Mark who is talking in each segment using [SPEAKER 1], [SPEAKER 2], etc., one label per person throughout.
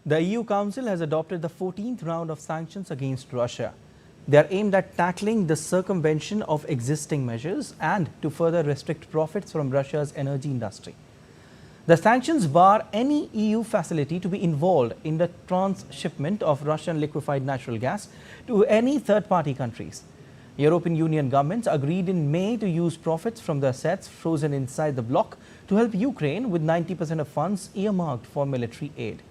[SPEAKER 1] The EU Council has adopted the 14th round of sanctions against Russia. They are aimed at tackling the circumvention of existing measures and to further restrict profits from Russia's energy industry. The sanctions bar any EU facility to be involved in the transshipment of Russian liquefied natural gas to any third-party countries. European Union governments agreed in May to use profits from the assets frozen inside the bloc to help Ukraine with 90% of funds earmarked for military aid.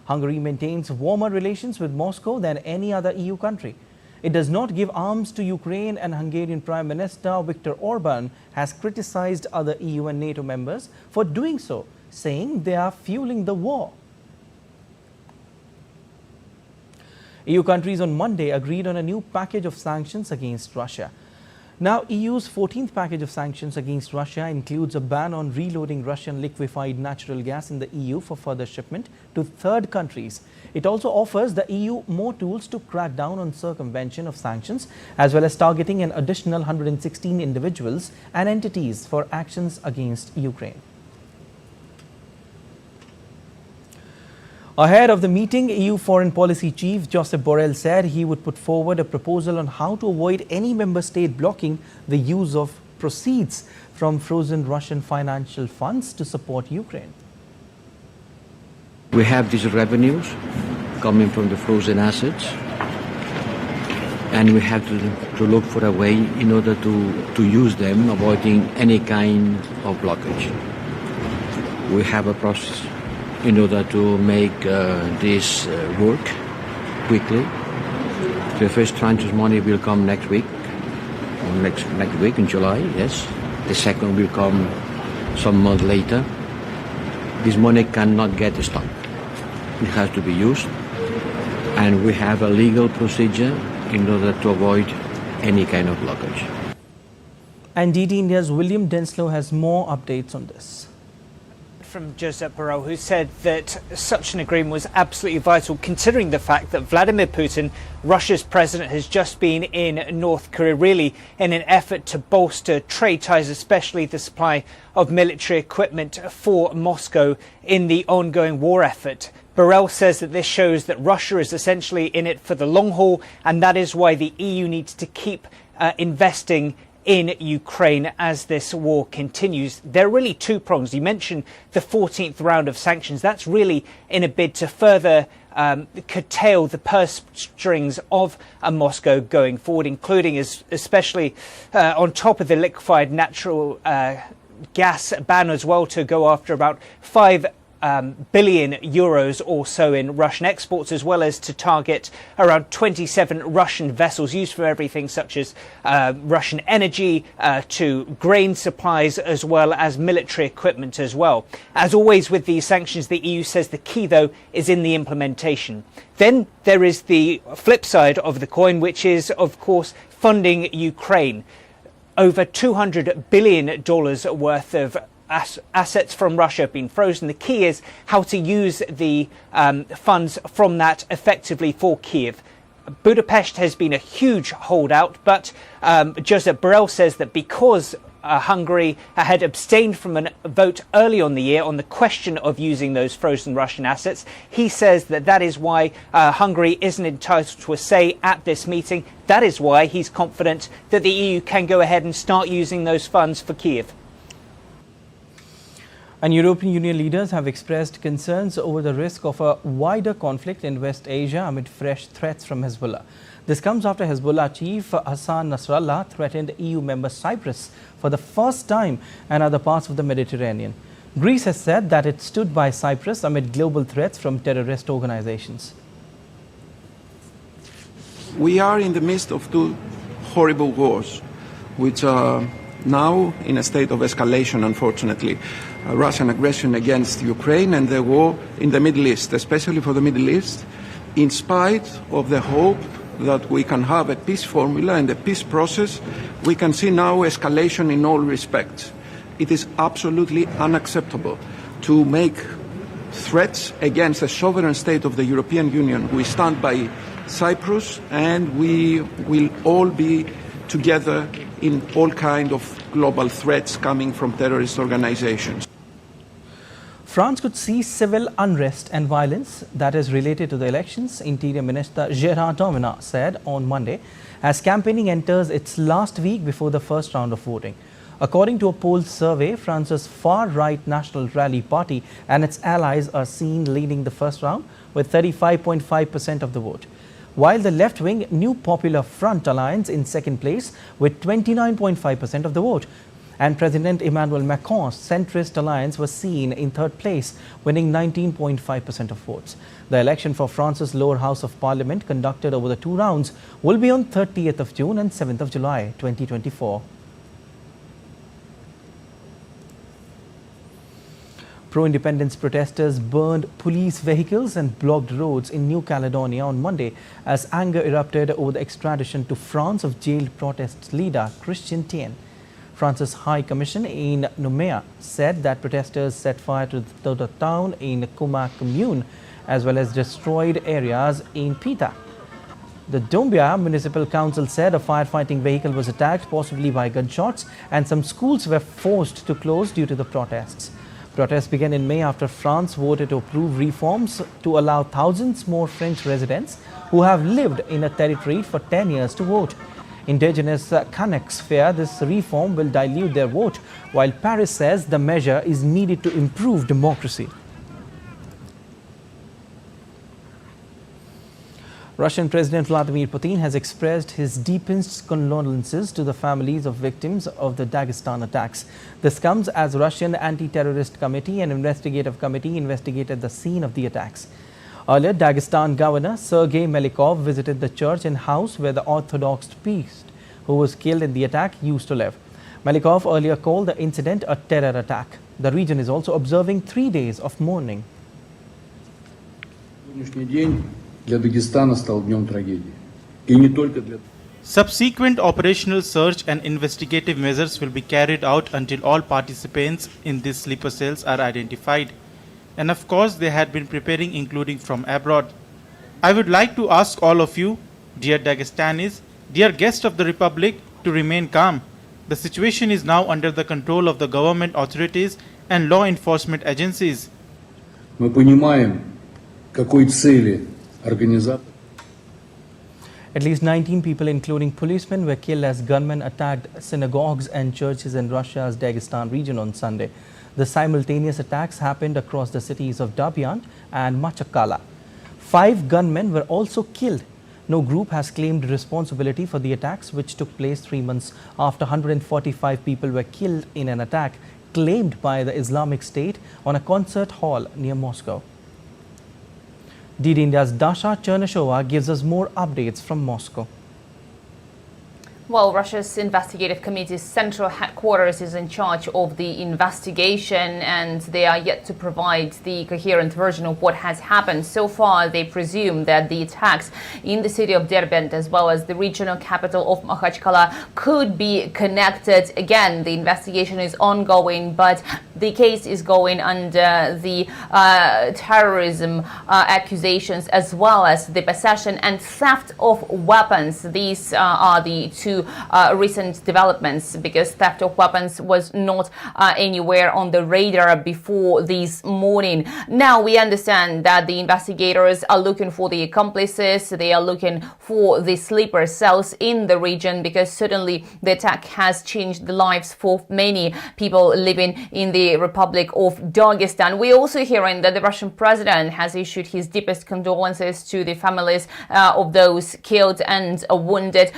[SPEAKER 1] Hungary maintains warmer relations with Moscow than any other EU country. It does not give arms to Ukraine, and Hungarian Prime Minister Viktor Orban has criticized other EU and NATO members for doing so, saying they are fueling the war. EU countries on Monday agreed on a new package of sanctions against Russia. Now, EU's 14th package of sanctions against Russia includes a ban on reloading Russian liquefied natural gas in the EU for further shipment to third countries. It also offers the EU more tools to crack down on circumvention of sanctions, as well as targeting an additional 116 individuals and entities for actions against Ukraine. Ahead of the meeting, EU Foreign Policy Chief Josep Borrell said he would put forward a proposal on how to avoid any member state blocking the use of proceeds from frozen Russian financial funds to support Ukraine.
[SPEAKER 2] We have these revenues coming from the frozen assets, and we have to look for a way in order to use them, avoiding any kind of blockage. We have a process in order to make this work quickly. The first tranche of money will come next week, or next week in July, yes. The second will come some month later. This money cannot get stopped. It has to be used, and we have a legal procedure in order to avoid any kind of blockage.
[SPEAKER 1] And DD India's William Denslow has more updates on this.
[SPEAKER 3] From Josep Borrell, who said that such an agreement was absolutely vital, considering the fact that Vladimir Putin, Russia's president, has just been in North Korea, really in an effort to bolster trade ties, especially the supply of military equipment for Moscow in the ongoing war effort. Borrell says that this shows that Russia is essentially in it for the long haul, and that is why the EU needs to keep investing in Ukraine as this war continues. There are really two prongs. You mentioned the 14th round of sanctions. That's really in a bid to further curtail the purse strings of Moscow going forward, including especially on top of the liquefied natural gas ban as well, to go after about 5 billion euros or so in Russian exports, as well as to target around 27 Russian vessels used for everything such as Russian energy to grain supplies, as well as military equipment as well. As always with these sanctions, the EU says the key, though, is in the implementation. Then there is the flip side of the coin, which is, of course, funding Ukraine. Over $200 billion worth of assets from Russia have been frozen. The key is how to use the funds from that effectively for Kiev. Budapest has been a huge holdout, but Josep Borrell says that because Hungary had abstained from a vote early on the year on the question of using those frozen Russian assets, he says that that is why Hungary isn't entitled to a say at this meeting. That is why he's confident that the EU can go ahead and start using those funds for Kiev.
[SPEAKER 1] And European Union leaders have expressed concerns over the risk of a wider conflict in West Asia amid fresh threats from Hezbollah. This comes after Hezbollah chief Hassan Nasrallah threatened EU member Cyprus for the first time and other parts of the Mediterranean. Greece has said that it stood by Cyprus amid global threats from terrorist organizations.
[SPEAKER 4] We are in the midst of two horrible wars, which are now in a state of escalation, unfortunately. Russian aggression against Ukraine and the war in the Middle East, especially for the Middle East, in spite of the hope that we can have a peace formula and a peace process, we can see now escalation in all respects. It is absolutely unacceptable to make threats against the sovereign state of the European Union. We stand by Cyprus, and we will all be together in all kinds of global threats coming from terrorist organizations.
[SPEAKER 1] France could see civil unrest and violence that is related to the elections, Interior Minister Gérard Darmanin said on Monday, as campaigning enters its last week before the first round of voting. According to a poll survey, France's far-right National Rally Party and its allies are seen leading the first round with 35.5% of the vote, while the left-wing New Popular Front alliance in second place with 29.5% of the vote. And President Emmanuel Macron's centrist alliance was seen in third place, winning 19.5% of votes. The election for France's lower house of parliament, conducted over the two rounds, will be on 30th of June and 7th of July 2024. Pro-independence protesters burned police vehicles and blocked roads in New Caledonia on Monday as anger erupted over the extradition to France of jailed protest leader Christian Tien. France's High Commission in Nouméa said that protesters set fire to the town in Kuma commune as well as destroyed areas in Pita. The Dombia Municipal Council said a firefighting vehicle was attacked, possibly by gunshots, and some schools were forced to close due to the protests. Protests began in May after France voted to approve reforms to allow thousands more French residents who have lived in a territory for 10 years to vote. Indigenous Kanaks fear this reform will dilute their vote, while Paris says the measure is needed to improve democracy. Russian President Vladimir Putin has expressed his deepest condolences to the families of victims of the Dagestan attacks. This comes as Russian Anti-Terrorist Committee and Investigative Committee investigated the scene of the attacks. Earlier, Dagestan Governor Sergei Melikov visited the church and house where the Orthodox priest who was killed in the attack used to live. Melikov earlier called the incident a terror attack. The region is also observing 3 days of mourning.
[SPEAKER 5] Subsequent operational search and investigative measures will be carried out until all participants in these sleeper cells are identified. And of course, they had been preparing, including from abroad. I would like to ask all of you, dear Dagestanis, dear guests of the Republic, to remain calm. The situation is now under the control of the government authorities and law enforcement agencies.
[SPEAKER 6] Мы понимаем, какой цели организатор.
[SPEAKER 1] At least 19 people, including policemen, were killed as gunmen attacked synagogues and churches in Russia's Dagestan region on Sunday. The simultaneous attacks happened across the cities of Dabian and Machakala. 5 gunmen were also killed. No group has claimed responsibility for the attacks, which took place 3 months after 145 people were killed in an attack claimed by the Islamic State on a concert hall near Moscow. DD India's Dasha Chernashova gives us more updates from Moscow.
[SPEAKER 7] Well, Russia's investigative committee's central headquarters is in charge of the investigation, and they are yet to provide the coherent version of what has happened. So far, they presume that the attacks in the city of Derbent, as well as the regional capital of Makhachkala, could be connected. Again, the investigation is ongoing, but the case is going under the terrorism accusations, as well as the possession and theft of weapons. These are the two recent developments, because theft of weapons was not anywhere on the radar before this morning. Now we understand that the investigators are looking for the accomplices. They are looking for the sleeper cells in the region, because certainly the attack has changed the lives for many people living in the Republic of Dagestan. We're also hearing that the Russian president has issued his deepest condolences to the families of those killed and wounded.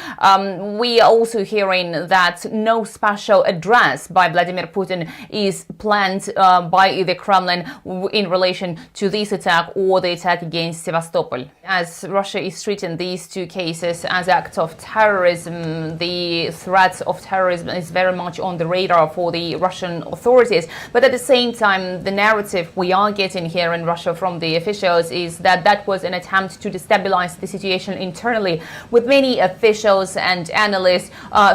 [SPEAKER 7] We are also hearing that no special address by Vladimir Putin is planned by the Kremlin in relation to this attack or the attack against Sevastopol. As Russia is treating these two cases as acts of terrorism, the threat of terrorism is very much on the radar for the Russian authorities. But at the same time, the narrative we are getting here in Russia from the officials is that that was an attempt to destabilize the situation internally, with many officials and analysts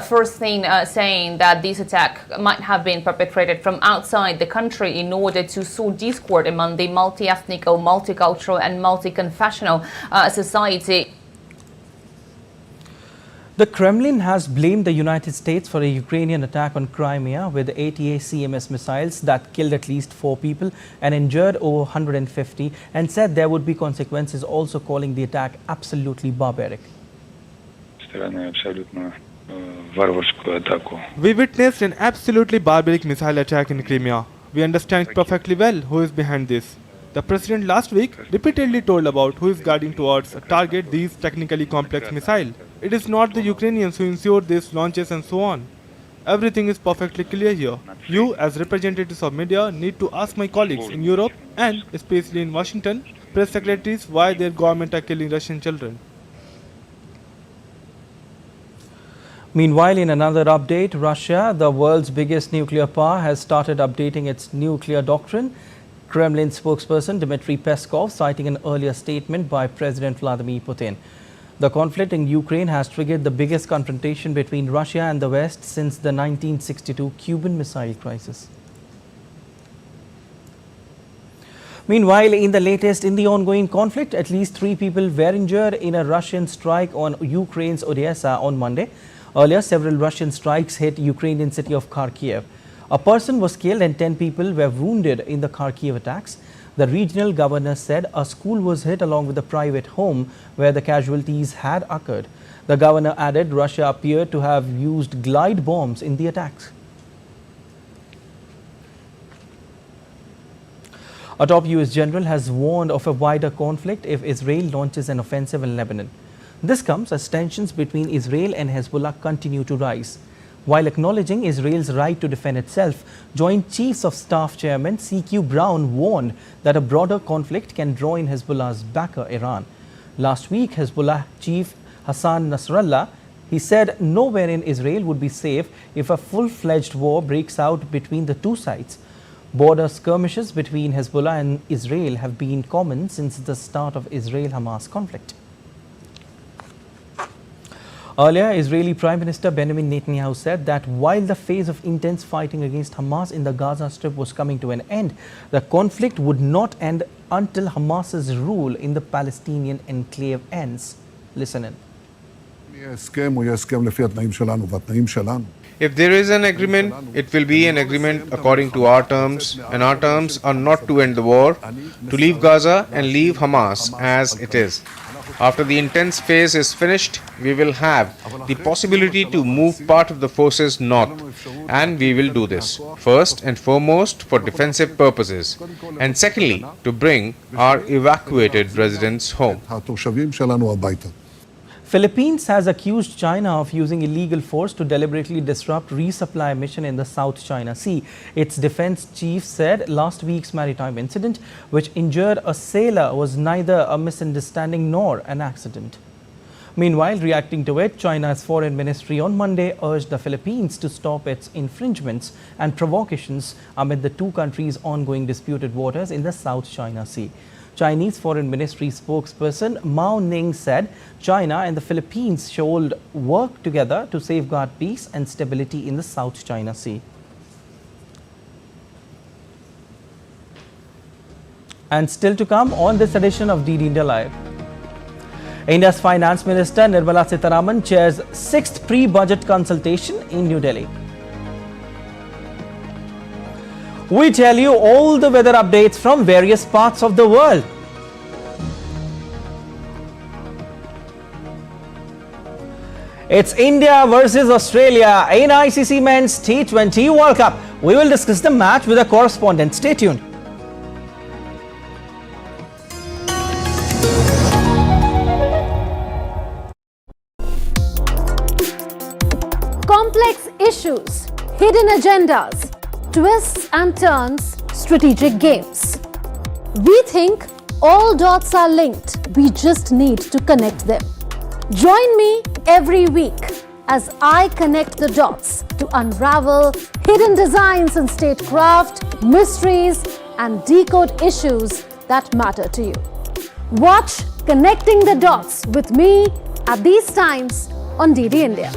[SPEAKER 7] first thing saying that this attack might have been perpetrated from outside the country in order to sow discord among the multi-ethnic, multicultural and multi-confessional society.
[SPEAKER 1] The Kremlin has blamed the United States for a Ukrainian attack on Crimea with ATACMS missiles that killed at least 4 people and injured over 150, and said there would be consequences, also calling the attack absolutely barbaric.
[SPEAKER 8] We witnessed an absolutely barbaric missile attack in Crimea. We understand perfectly well who is behind this. The president last week repeatedly told about who is guiding towards target these technically complex missiles. It is not the Ukrainians who ensured these launches and so on. Everything is perfectly clear here. You, as representatives of media, need to ask my colleagues in Europe and especially in Washington, press secretaries, why their government are killing Russian children.
[SPEAKER 1] Meanwhile, in another update, Russia, the world's biggest nuclear power, has started updating its nuclear doctrine. Kremlin spokesperson Dmitry Peskov citing an earlier statement by President Vladimir Putin. The conflict in Ukraine has triggered the biggest confrontation between Russia and the West since the 1962 Cuban Missile Crisis. Meanwhile, in the ongoing conflict, at least 3 people were injured in a Russian strike on Ukraine's Odessa on Monday. Earlier, several Russian strikes hit Ukrainian city of Kharkiv. A person was killed and 10 people were wounded in the Kharkiv attacks. The regional governor said a school was hit along with a private home where the casualties had occurred. The governor added Russia appeared to have used glide bombs in the attacks. A top US general has warned of a wider conflict if Israel launches an offensive in Lebanon. This comes as tensions between Israel and Hezbollah continue to rise. While acknowledging Israel's right to defend itself, Joint Chiefs of Staff Chairman C.Q. Brown warned that a broader conflict can draw in Hezbollah's backer, Iran. Last week, Hezbollah chief Hassan Nasrallah, he said nowhere in Israel would be safe if a full-fledged war breaks out between the two sides. Border skirmishes between Hezbollah and Israel have been common since the start of Israel-Hamas conflict. Earlier, Israeli Prime Minister Benjamin Netanyahu said that while the phase of intense fighting against Hamas in the Gaza Strip was coming to an end, the conflict would not end until Hamas's rule in the Palestinian enclave ends. Listen in.
[SPEAKER 9] If there is an agreement, it will be an agreement according to our terms, and our terms are not to end the war, to leave Gaza and leave Hamas as it is. After the intense phase is finished, we will have the possibility to move part of the forces north, and we will do this, first and foremost for defensive purposes, and secondly, to bring our evacuated residents home.
[SPEAKER 1] Philippines has accused China of using illegal force to deliberately disrupt resupply mission in the South China Sea. Its defense chief said last week's maritime incident, which injured a sailor, was neither a misunderstanding nor an accident. Meanwhile, reacting to it, China's foreign ministry on Monday urged the Philippines to stop its infringements and provocations amid the two countries' ongoing disputed waters in the South China Sea. Chinese Foreign Ministry spokesperson Mao Ning said China and the Philippines should work together to safeguard peace and stability in the South China Sea. And still to come on this edition of DD India Live. India's Finance Minister Nirmala Sitharaman chairs 6th pre-budget consultation in New Delhi. We tell you all the weather updates from various parts of the world. It's India versus Australia in ICC Men's T20 World Cup. We will discuss the match with a correspondent. Stay tuned.
[SPEAKER 10] Complex issues, hidden agendas, twists and turns, strategic games. We think all dots are linked. We just need to connect them. Join me every week as I connect the dots to unravel hidden designs in statecraft, mysteries, and decode issues that matter to you. Watch Connecting the Dots with me at these times on DD India.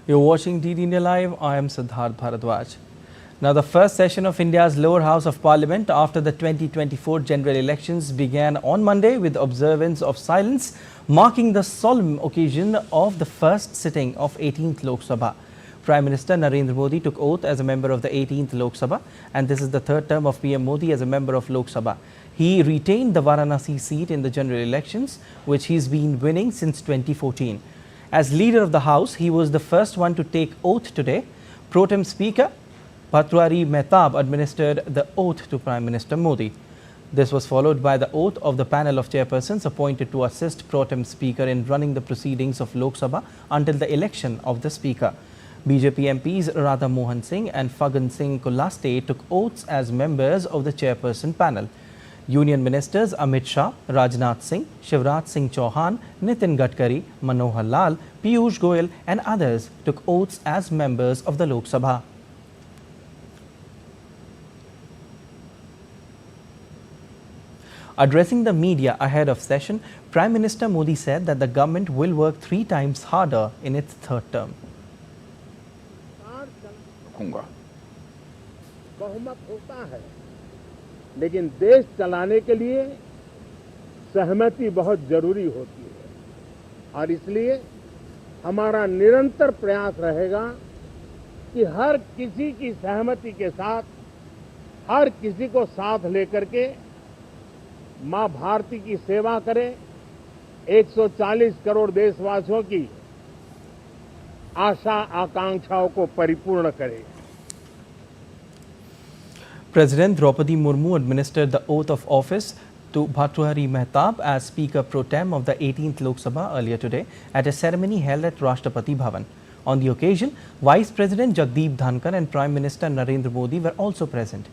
[SPEAKER 1] You're watching DD India Live. I am Siddharth Bharadwaj. Now, the first session of India's lower house of parliament after the 2024 general elections began on Monday with observance of silence, marking the solemn occasion of the first sitting of 18th Lok Sabha. Prime Minister Narendra Modi took oath as a member of the 18th Lok Sabha, and this is the third term of PM Modi as a member of Lok Sabha. He retained the Varanasi seat in the general elections, which he's been winning since 2014. As leader of the House, he was the first one to take oath today. Pro Tem Speaker Prasar Bharati administered the oath to Prime Minister Modi. This was followed by the oath of the panel of chairpersons appointed to assist Pro Tem Speaker in running the proceedings of Lok Sabha until the election of the Speaker. BJP MPs Radha Mohan Singh and Fagan Singh Kulaste took oaths as members of the chairperson panel. Union Ministers Amit Shah, Rajnath Singh, Shivraj Singh Chauhan, Nitin Gadkari, Manohar Lal, Piyush Goyal and others took oaths as members of the Lok Sabha. Addressing the media ahead of session, Prime Minister Modi said that the government will work 3 times harder in its third term.
[SPEAKER 11] बहुमत होता है, लेकिन देश चलाने के लिए सहमति बहुत जरूरी होती है और इसलिए हमारा निरंतर प्रयास रहेगा कि हर किसी की सहमति के साथ, हर किसी को साथ लेकर के मां भारती की सेवा करें, 140 करोड़ देशवासियों की आशा आकांक्षाओं को परिपूर्ण करें.
[SPEAKER 1] President Draupadi Murmu administered the oath of office to Bhartrihari Mehtab as Speaker Pro Tem of the 18th Lok Sabha earlier today at a ceremony held at Rashtrapati Bhavan. On the occasion, Vice President Jagdeep Dhankar and Prime Minister Narendra Modi were also present.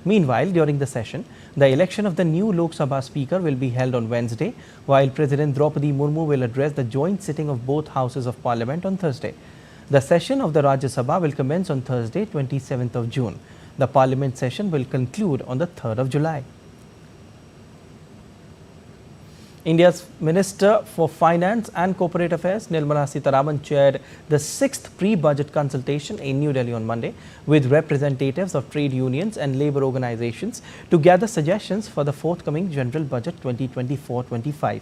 [SPEAKER 1] Meanwhile, during the session, the election of the new Lok Sabha Speaker will be held on Wednesday, while President Draupadi Murmu will address the joint sitting of both houses of parliament on Thursday. The session of the Rajya Sabha will commence on Thursday, 27th of June. The parliament session will conclude on the 3rd of July. India's Minister for Finance and Corporate Affairs, Nirmala Sitharaman, chaired the 6th pre-budget consultation in New Delhi on Monday with representatives of trade unions and labour organizations to gather suggestions for the forthcoming General Budget 2024-25.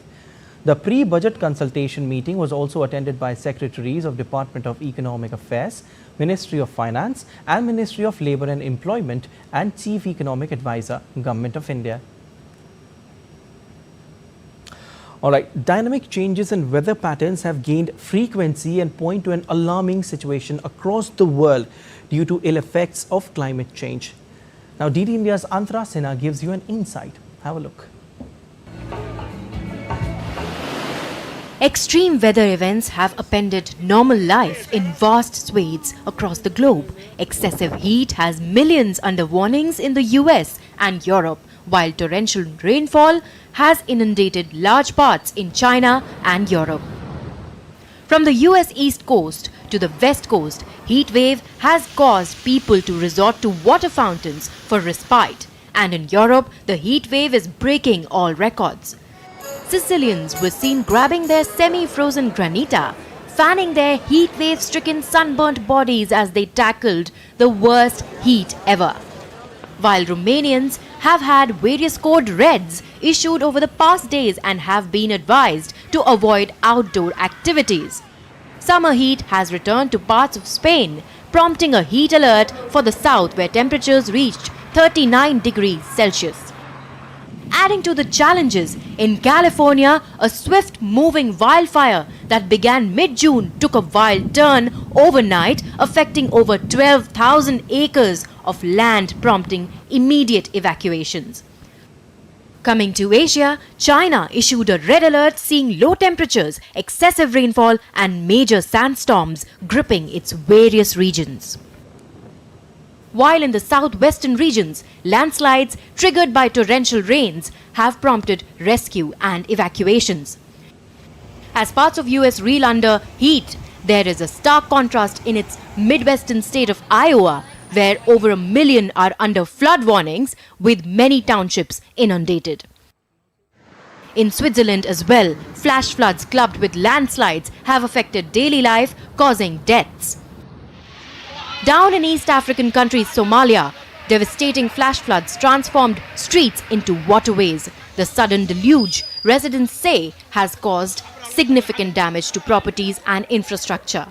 [SPEAKER 1] The pre-budget consultation meeting was also attended by Secretaries of Department of Economic Affairs, Ministry of Finance and Ministry of Labour and Employment and Chief Economic Advisor, Government of India. Alright, dynamic changes in weather patterns have gained frequency and point to an alarming situation across the world due to ill effects of climate change. Now, DD India's Antara Sinha gives you an insight. Have a look.
[SPEAKER 12] Extreme weather events have upended normal life in vast swathes across the globe. Excessive heat has millions under warnings in the US and Europe, while torrential rainfall has inundated large parts in China and Europe. From the US East Coast to the West Coast, heat wave has caused people to resort to water fountains for respite. And in Europe, the heat wave is breaking all records. Sicilians were seen grabbing their semi-frozen granita, fanning their heat wave-stricken sunburnt bodies as they tackled the worst heat ever. While Romanians have had various code reds issued over the past days and have been advised to avoid outdoor activities. Summer heat has returned to parts of Spain, prompting a heat alert for the south where temperatures reached 39 degrees Celsius. Adding to the challenges, in California, a swift-moving wildfire that began mid-June took a wild turn overnight, affecting over 12,000 acres of land, prompting immediate evacuations. Coming to Asia, China issued a red alert, seeing low temperatures, excessive rainfall and major sandstorms gripping its various regions. While in the southwestern regions, landslides triggered by torrential rains have prompted rescue and evacuations. As parts of US reel under heat, there is a stark contrast in its midwestern state of Iowa, where over 1 million are under flood warnings, with many townships inundated. In Switzerland as well, flash floods clubbed with landslides have affected daily life, causing deaths. Down in East African country Somalia, devastating flash floods transformed streets into waterways. The sudden deluge, residents say, has caused significant damage to properties and infrastructure.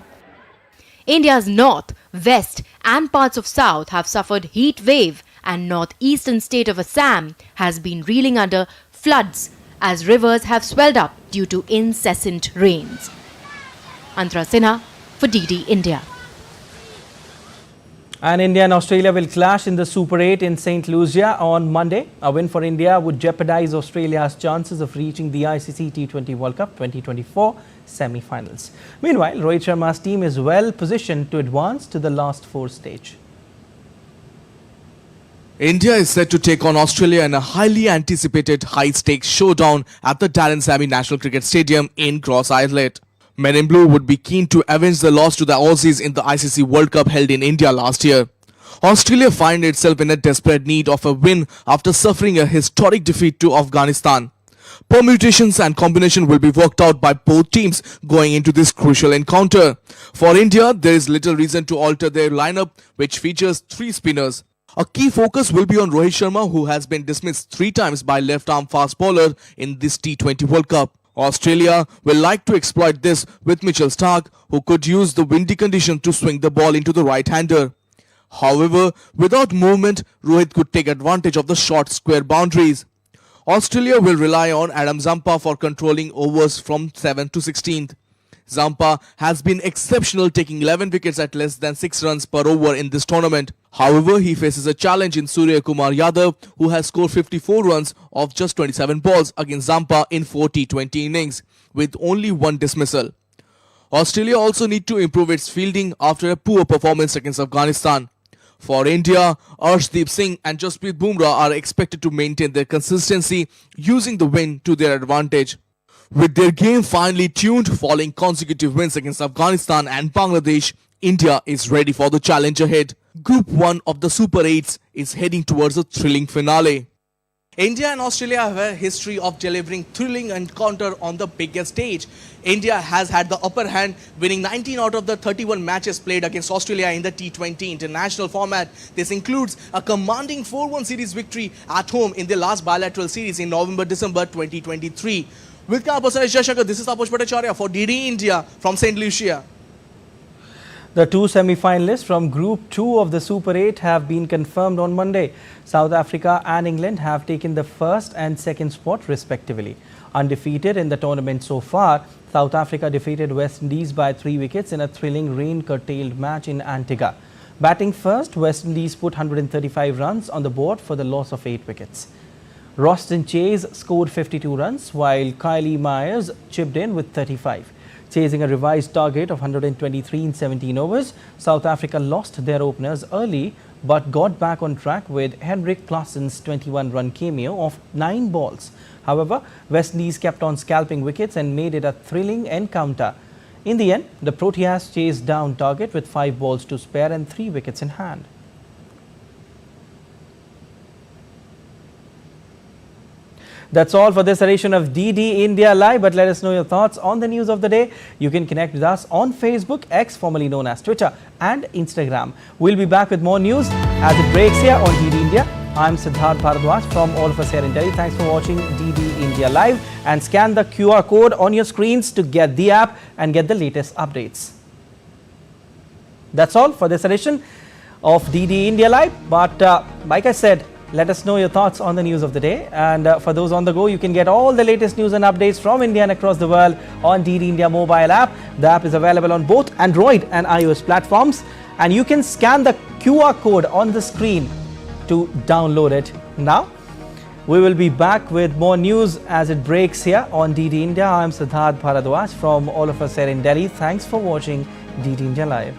[SPEAKER 12] India's north, west and parts of south have suffered heat wave, and northeastern state of Assam has been reeling under floods as rivers have swelled up due to incessant rains. Antara Sinha for DD India.
[SPEAKER 1] And India and Australia will clash in the Super 8 in St. Lucia on Monday. A win for India would jeopardize Australia's chances of reaching the ICC T20 World Cup 2024 semi-finals. Meanwhile, Rohit Sharma's team is well positioned to advance to the last four stage.
[SPEAKER 13] India is set to take on Australia in a highly anticipated high-stakes showdown at the Darren Sammy National Cricket Stadium in Cross Islet. Men in Blue would be keen to avenge the loss to the Aussies in the ICC World Cup held in India last year. Australia finds itself in a desperate need of a win after suffering a historic defeat to Afghanistan. Permutations and combination will be worked out by both teams going into this crucial encounter. For India, there is little reason to alter their lineup, which features three spinners. A key focus will be on Rohit Sharma, who has been dismissed 3 times by left-arm fast bowler in this T20 World Cup. Australia will like to exploit this with Mitchell Starc, who could use the windy condition to swing the ball into the right-hander. However, without movement, Rohit could take advantage of the short square boundaries. Australia will rely on Adam Zampa for controlling overs from 7th to 16th. Zampa has been exceptional, taking 11 wickets at less than 6 runs per over in this tournament. However, he faces a challenge in Surya Kumar Yadav, who has scored 54 runs off just 27 balls against Zampa in 4 T20 innings, with only 1 dismissal. Australia also need to improve its fielding after a poor performance against Afghanistan. For India, Arshdeep Singh and Jasprit Bumrah are expected to maintain their consistency, using the win to their advantage. With their game finely tuned following consecutive wins against Afghanistan and Bangladesh, India is ready for the challenge ahead. Group 1 of the Super 8s is heading towards a thrilling finale. India and Australia have a history of delivering thrilling encounter on the biggest stage. India has had the upper hand, winning 19 out of the 31 matches played against Australia in the T20 international format. This includes a commanding 4-1 series victory at home in the last bilateral series in November-December 2023. With this is Taposh Bhattacharya for DD India from St. Lucia.
[SPEAKER 1] The 2 semi-finalists from Group 2 of the Super 8 have been confirmed on Monday. South Africa and England have taken the first and second spot respectively. Undefeated in the tournament so far, South Africa defeated West Indies by 3 wickets in a thrilling rain-curtailed match in Antigua. Batting first, West Indies put 135 runs on the board for the loss of 8 wickets. Roston Chase scored 52 runs, while Kylie Myers chipped in with 35. Chasing a revised target of 123 in 17 overs, South Africa lost their openers early but got back on track with Henrik Claessen's 21-run cameo of 9 balls. However, West Indies kept on scalping wickets and made it a thrilling encounter. In the end, the Proteas chased down target with 5 balls to spare and 3 wickets in hand. That's all for this edition of DD India Live, but let us know your thoughts on the news of the day. You can connect with us on Facebook, X formerly known as Twitter, and Instagram. We'll be back with more news as it breaks here on DD India. I'm Siddharth Bharadwaj from all of us here in Delhi. Thanks for watching DD India Live, and scan the QR code on your screens to get the app and get the latest updates. That's all for this edition of DD India Live, but like I said, let us know your thoughts on the news of the day. And for those on the go, you can get all the latest news and updates from India and across the world on DD India mobile app. The app is available on both Android and iOS platforms. And you can scan the QR code on the screen to download it now. We will be back with more news as it breaks here on DD India. I'm Siddharth Bharadwaj from all of us here in Delhi. Thanks for watching DD India Live.